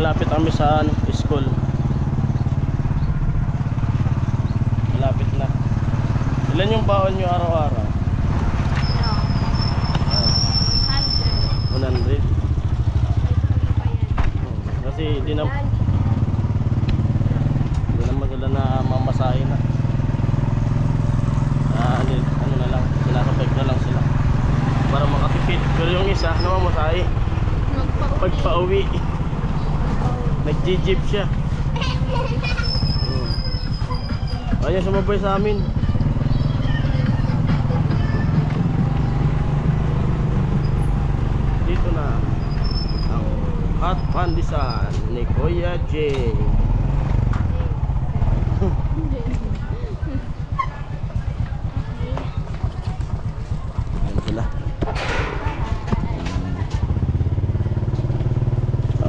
malapit kami sa school. Malapit na. Ilan yung baon nyo araw-araw? 100. Kasi di naman sila na mamasahin na. Ano na lang, sinasabay na lang sila para makatipid. Pero yung isa namamasahe pagpa-uwi. Nag-jeep siya. Ayaw sumabay sa amin. Dito na ang hot pandesal ni Kuya J.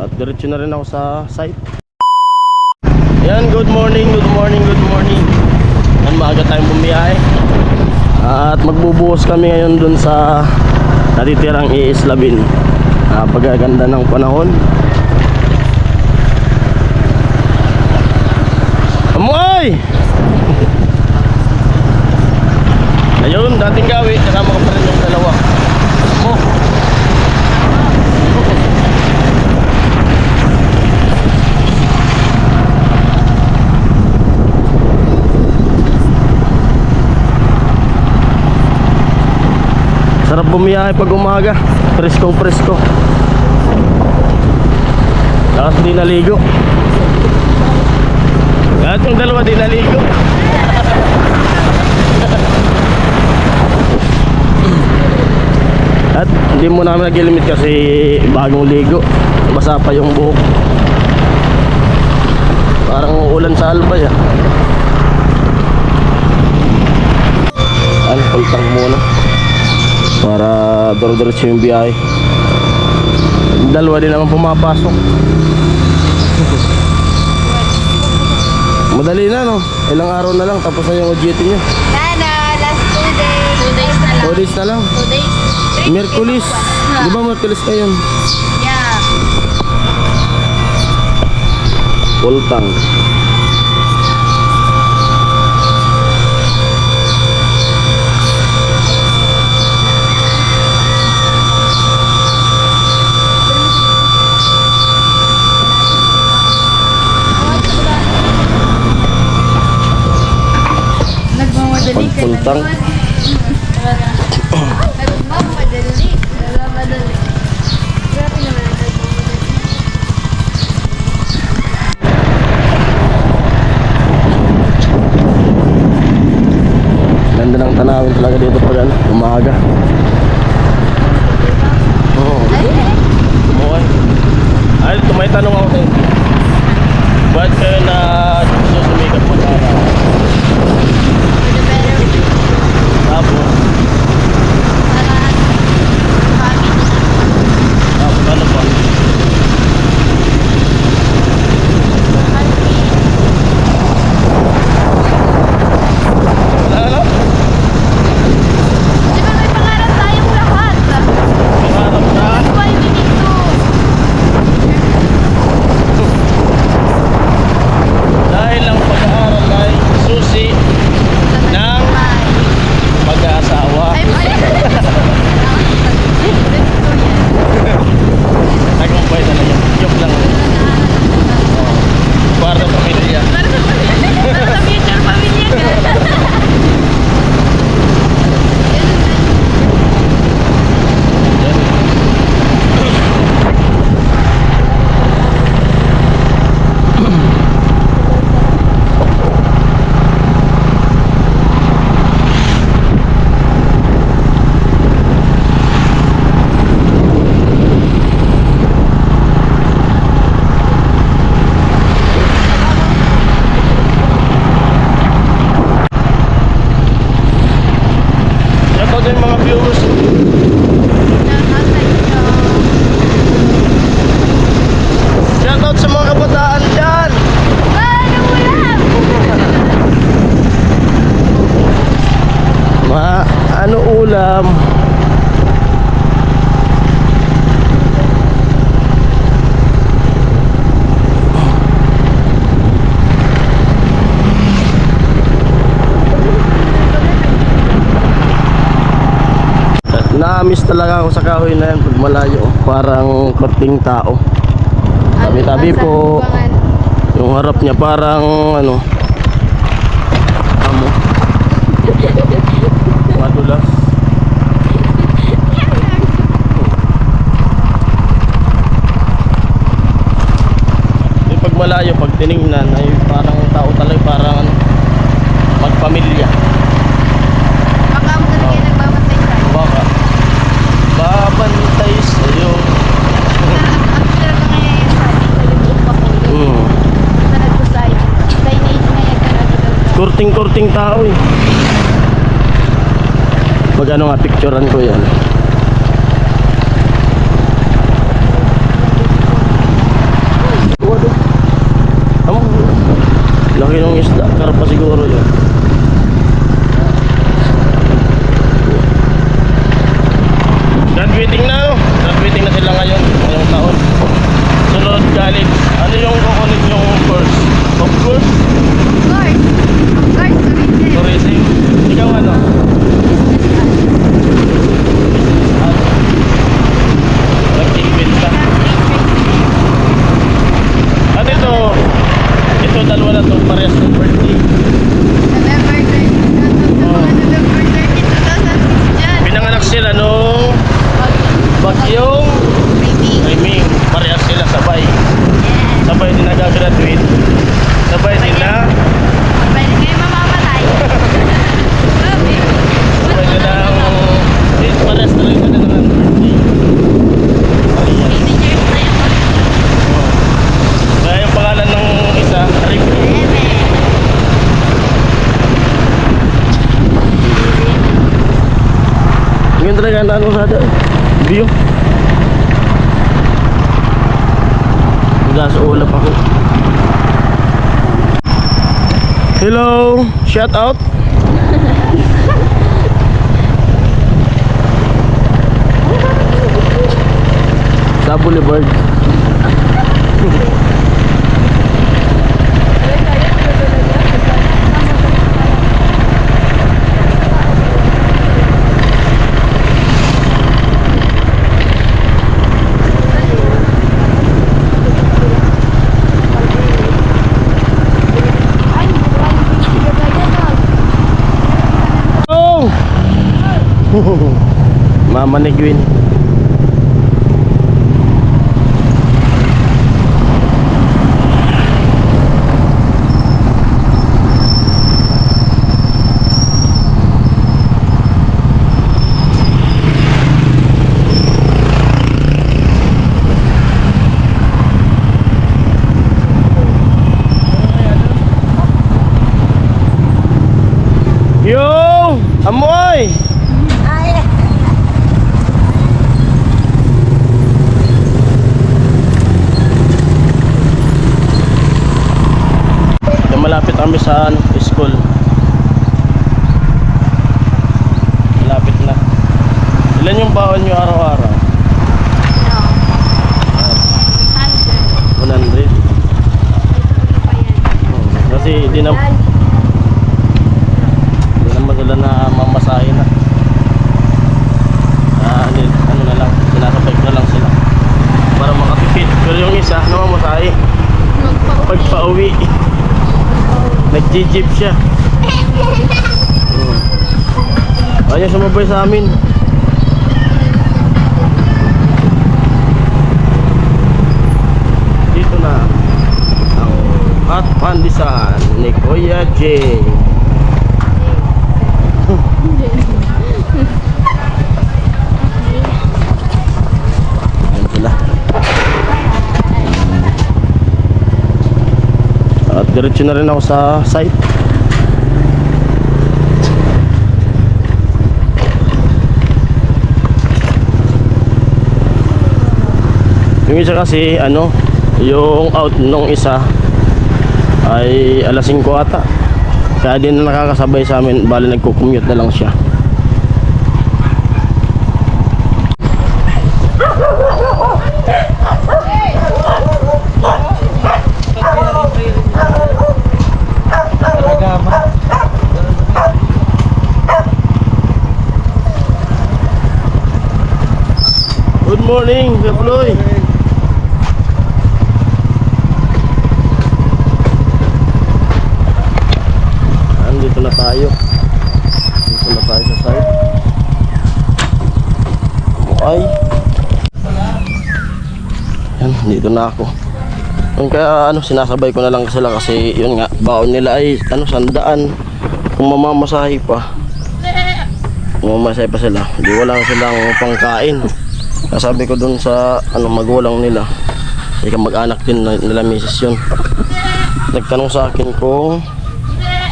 At diretso na rin ako sa site. Yan, good morning, good morning, good morning. Yan, maaga tayong bumiyahe. At magbubuhos kami ngayon dun sa natitirang iislabin. Pagkaganda ng panahon. Amoy! Ayun, dating gawi, kasama ko pa rin yung dalawa. Oh. Sarap bumiyahe pag umaga. Presko presko. Lakas di naligo. Lahat yung dalawa di naligo. At hindi mo namin nag-limit kasi bagong ligo. Basa pa yung buhok. Parang ulan sa Albay ah. Full tank muna para duro-diretso yung biyahe. Dalawa din naman pumapasok. Madali na no? Ilang araw na lang tapos na yung OJT nyo. Last 2 days. 2 days na lang. 2 days na lang? 2 days. Merkulis. Di ba Merkulis kayo? Yeah. Full tank. Full tank. Nagmamadali. Nagmamadali. Grabe naman ang nagmamadali. Ganda ng tanawin talaga dito pag umaga. Oo. Umuwi. Ay, may tanong ako sa'yo. Ba't kayo na susumikap mag-araw? Tapos ano pa? Ano? Di ba may pangarap tayong lahat? Pangarap na? Why we need to? Dahil lang pag-aaral ay susi ng mag-aasawa. Nagkumpay na lang yun. Joke lang. Para sa pamilya. Para sa future pamilya ka. na-amaze talaga ako sa kahoy na yan pag malayo. Parang korting tao. Tabi-tabi po. Yung harap niya parang ano, amo. Madulas. Yung pag malayo, pag tinignan ay parang tao talaga, parang ano, magpamilya. Baka mo talaga yung nagbabantay tayo. Baka babantay sa'yo. Ang sarap na kaya yung sabi sa lubog pa ko. Sa nagkusay. Signage na yan ka Kurting-kurting tao eh. Pag ano nga, picturean ko yan. Laki ng isda, karpa siguro yun. Graduating na, no? Graduating na sila ngayon, ngayong taon. Sunod college. Ano yung kukunin yung course? Of course, Of course, tourism. tourism. Ikaw ano? Nag-invent ka. At ito dalawa na to, parehas ng birthday. November 30. November 30, 2006 dyan. Pinanganak sila nung bagyong Maybe. timing. Parehas sila sabay. Sabay din nag-graduate. Sabay din na Pwede kayo mamamatay. Grabe. sabay din na parehas talaga sila ng birthday. Parehas. 18 years na yun. Kaya yung pangalan ng isa, Rick. Ngayon talaga ang daan mo sa daan. View. Gas ulap ako. Hello, shout out. Sa Boulevard. Oh! Mama ni Gwyn. Yo! Amoy! Malapit kami sa school. Malapit na. Ilan yung baon nyo araw-araw? No. 100. 100. Pa yan. Kasi di naman sila na mamasahin na. Ano na lang, sinasabay na lang sila para makatipid. Pero yung isa namamasahe pag pauwi. Nag-jeep siya. Ayaw sumabay sa amin. Dito na ang hot pandisan ni Kuya J. Ayan sila. At diretso na rin ako sa site. Yung isa kasi ano, yung out nung isa ay alas 5 ata. Kaya din na nakakasabay sa amin, bali nagko-commute na lang siya. Kuya Puloy. Dito na tayo. Dito na tayo sa site. Ay. Yan, dito na ako. Kaya sinasabay ko na lang sila kasi yun nga, baon nila ay 100. Kung mamamasahe pa. Mamamasahe pa sila. Di wala silang pangkain. Kasabi ko dun sa magulang nila. Ika mag-anak din nila misis yun. Nagtanong sa akin kung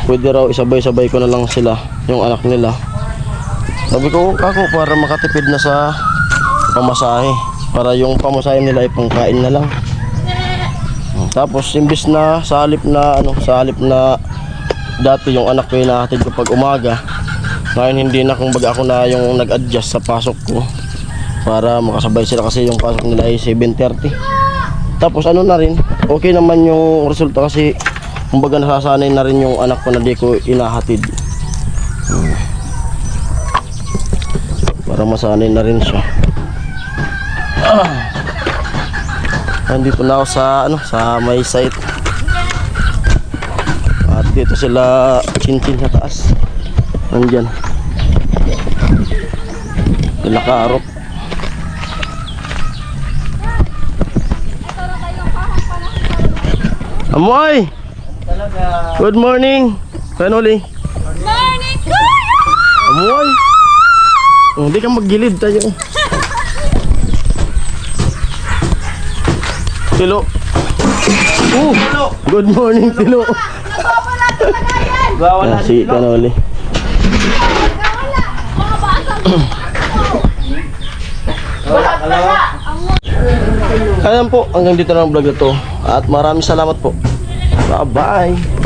pwede raw isabay-sabay ko na lang sila, yung anak nila. Sabi ko, kako, para makatipid na sa pamasahe. Para yung pamasahe nila ay pangkain na lang. Tapos, imbis na sa halip na dati yung anak ko yung nahatid ko pag umaga. Ngayon hindi na, kung baga ako na yung nag-adjust sa pasok ko. Para makasabay sila kasi yung pasok nila ay 7:30. Tapos na rin, okay naman yung resulta kasi kumbaga nasasanay na rin yung anak ko na di ko inahatid. Para masanay na rin siya. Nandito na ako sa may site. At dito sila Chinchin sa taas. Nandyan. Sila Karop. Amoy! Good morning. Kanoli. Morning, Kuya! Amoy. Hindi ka maggilid tayo. Tilo. Good morning, Tilo. Si Kanoli. Ayan po, hanggang dito na ang vlog na to. At maraming salamat po. Bye-bye.